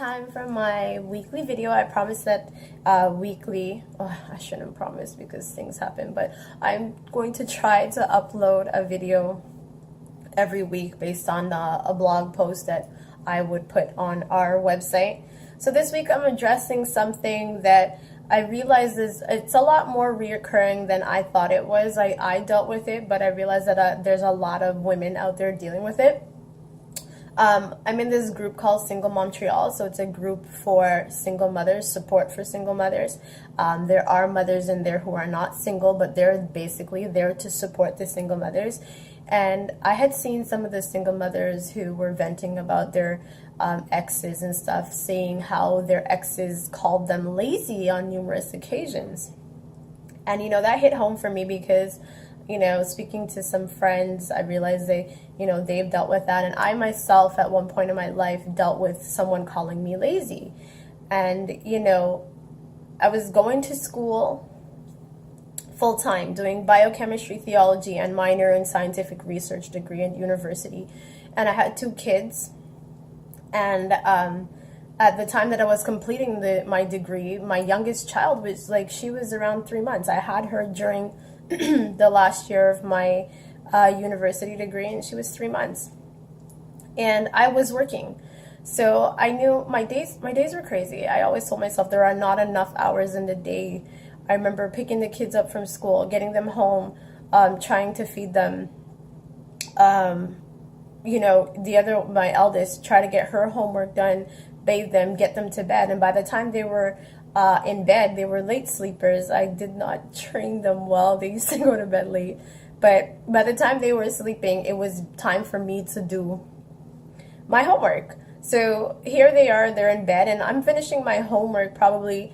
time for my weekly video. I promised that weekly, oh, I shouldn't promise because things happen, but I'm going to try to upload a video every week based on a blog post that I would put on our website. So this week I'm addressing something that I realize it's a lot more reoccurring than I thought it was. I dealt with it, but I realized that there's a lot of women out there dealing with it. I'm in this group called Single Montreals, so it's a group for single mothers, support for single mothers. There are mothers in there who are not single, but they're basically there to support the single mothers. And I had seen some of the single mothers who were venting about their exes and stuff, saying how their exes called them lazy on numerous occasions. And, that hit home for me because, speaking to some friends, I realized they've dealt with that. And I myself, at one point in my life, dealt with someone calling me lazy. And, I was going to school full-time, doing biochemistry, theology, and minor in scientific research degree at university. And I had 2 kids. And at the time that I was completing my degree, my youngest child was she was around 3 months. I had her during the last year of my university degree, and she was 3 months. And I was working. So I knew my days were crazy. I always told myself there are not enough hours in the day. I remember picking the kids up from school, getting them home, trying to feed them. My eldest, try to get her homework done, bathe them, get them to bed. And by the time they were in bed, they were late sleepers. I did not train them well. They used to go to bed late. But by the time they were sleeping, it was time for me to do my homework. So here they are, they're in bed, and I'm finishing my homework probably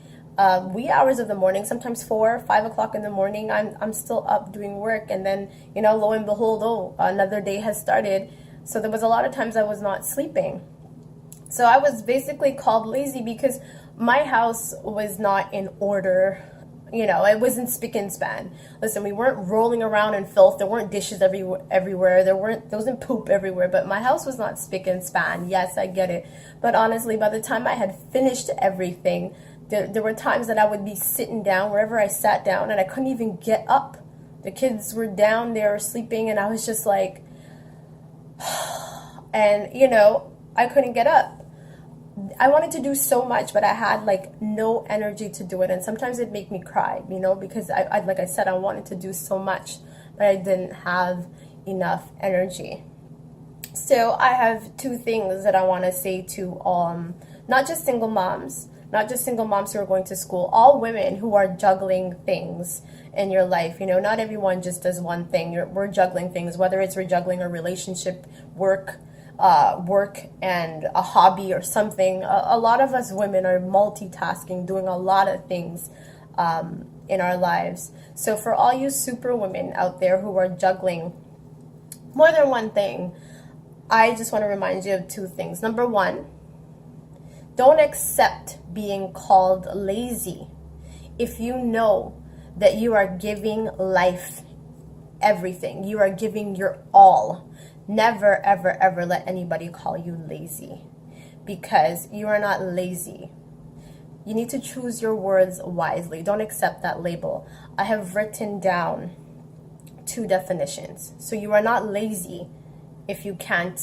wee hours of the morning, sometimes 4 or 5 o'clock in the morning. I'm still up doing work, and then, lo and behold, another day has started. So there was a lot of times I was not sleeping. So I was basically called lazy because my house was not in order. It wasn't spick and span. Listen, we weren't rolling around in filth. There weren't dishes everywhere. There wasn't poop everywhere. But my house was not spick and span. Yes, I get it. But honestly, by the time I had finished everything, there were times that I would be sitting down wherever I sat down, and I couldn't even get up. The kids were down there sleeping, and I was just like, and I couldn't get up. I wanted to do so much, but I had no energy to do it, and sometimes it'd make me cry, because I like I said, I wanted to do so much, but I didn't have enough energy. So I have 2 things that I want to say to not just single moms who are going to school, all women who are juggling things in your life. Not everyone just does one thing. We're juggling things, whether we're juggling a relationship, work and a hobby or something. A lot of us women are multitasking, doing a lot of things in our lives. So for all you super women out there who are juggling more than one thing, I just want to remind you of 2 things. Number 1, don't accept being called lazy if you know that you are giving life everything. You are giving your all. Never, ever, ever let anybody call you lazy, because you are not lazy. You need to choose your words wisely. Don't accept that label. I have written down 2 definitions. So you are not lazy if you can't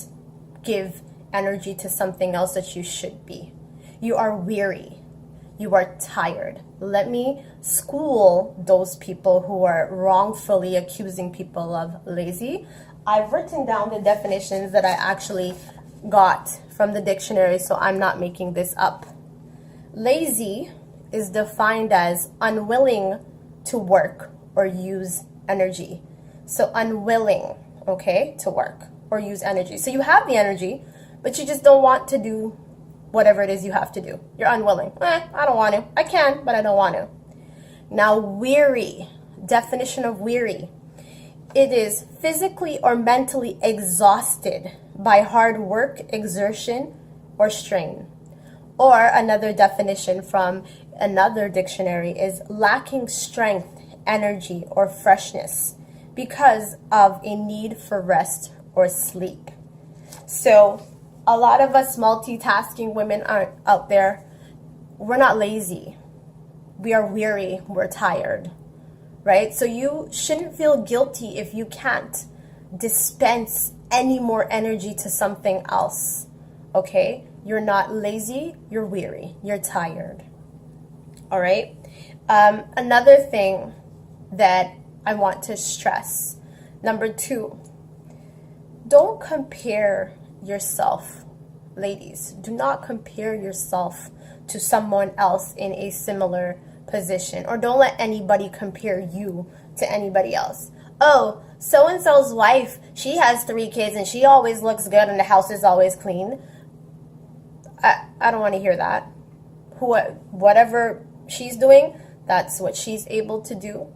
give energy to something else that you should be. You are weary. You are tired. Let me school those people who are wrongfully accusing people of lazy. I've written down the definitions that I actually got from the dictionary, so I'm not making this up. Lazy is defined as unwilling to work or use energy. So unwilling, to work or use energy. So you have the energy, but you just don't want to do whatever it is you have to do. You're unwilling. I don't want to. I can, but I don't want to. Now, weary. Definition of weary. It is physically or mentally exhausted by hard work, exertion, or strain. Or another definition from another dictionary is lacking strength, energy, or freshness because of a need for rest or sleep. So a lot of us multitasking women are out there, we're not lazy. We are weary, we're tired, right? So you shouldn't feel guilty if you can't dispense any more energy to something else, okay? You're not lazy, you're weary, you're tired, all right? Another thing that I want to stress, number 2, don't compare yourself. Ladies, do not compare yourself to someone else in a similar position, or don't let anybody compare you to anybody else. Oh, so-and-so's wife, she has 3 kids and she always looks good and the house is always clean. I don't want to hear that. Whatever she's doing, that's what she's able to do.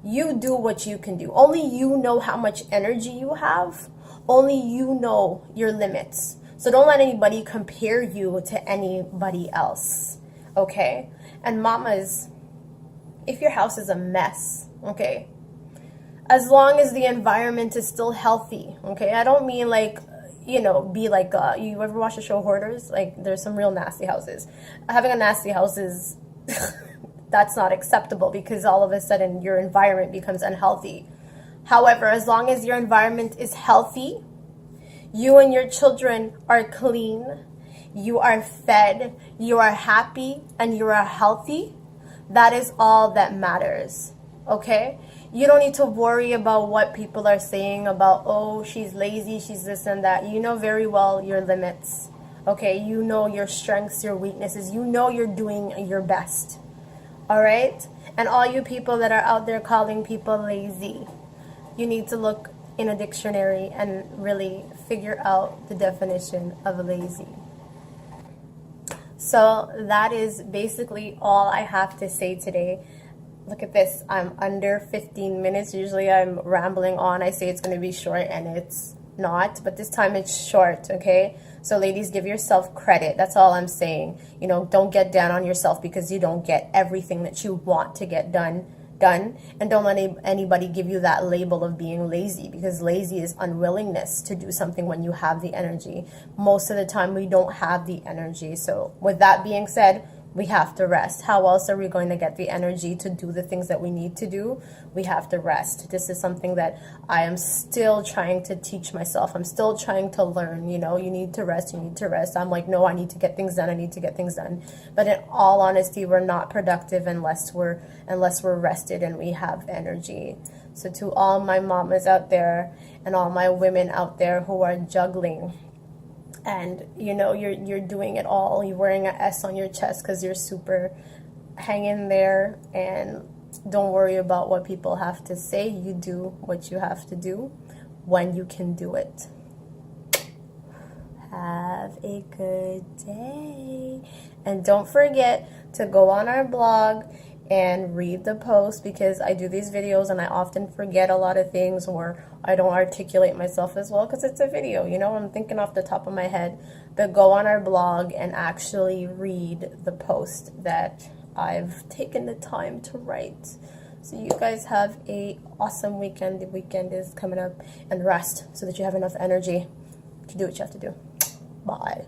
You do what you can do. Only you know how much energy you have. Only you know your limits. So don't let anybody compare you to anybody else, okay? And mamas, if your house is a mess, okay, as long as the environment is still healthy, okay? I don't mean like, you know, be like, you ever watch the show Hoarders? Like, there's some real nasty houses. Having a nasty house is, that's not acceptable, because all of a sudden your environment becomes unhealthy. However, as long as your environment is healthy, you and your children are clean, you are fed, you are happy, and you are healthy, that is all that matters, okay? You don't need to worry about what people are saying about, oh, she's lazy, she's this and that. You know very well your limits, okay? You know your strengths, your weaknesses. You know you're doing your best, all right? And all you people that are out there calling people lazy, you need to look in a dictionary and really figure out the definition of lazy. So that is basically all I have to say today. Look at this, I'm under 15 minutes. Usually I'm rambling on. I say it's going to be short and it's not, but this time it's short, okay? So ladies, give yourself credit. That's all I'm saying. You know, don't get down on yourself because you don't get everything that you want to get done. And don't let anybody give you that label of being lazy, because lazy is unwillingness to do something when you have the energy. Most of the time we don't have the energy. So with that being said, we have to rest. How else are we going to get the energy to do the things that we need to do? We have to rest. This is something that I am still trying to teach myself. I'm still trying to learn, you know, you need to rest, you need to rest. I'm like, no, I need to get things done. I need to get things done. But in all honesty, we're not productive unless we're rested and we have energy. So to all my mamas out there and all my women out there who are juggling, and you know you're doing it all, you're wearing an S on your chest because you're super, hang in there and don't worry about what people have to say. You do what you have to do when you can do it. Have a good day, and don't forget to go on our blog and read the post, because I do these videos and I often forget a lot of things, or I don't articulate myself as well because it's a video, you know, I'm thinking off the top of my head. But go on our blog and actually read the post that I've taken the time to write. So you guys have a awesome weekend. The weekend is coming up, and rest so that you have enough energy to do what you have to do. Bye.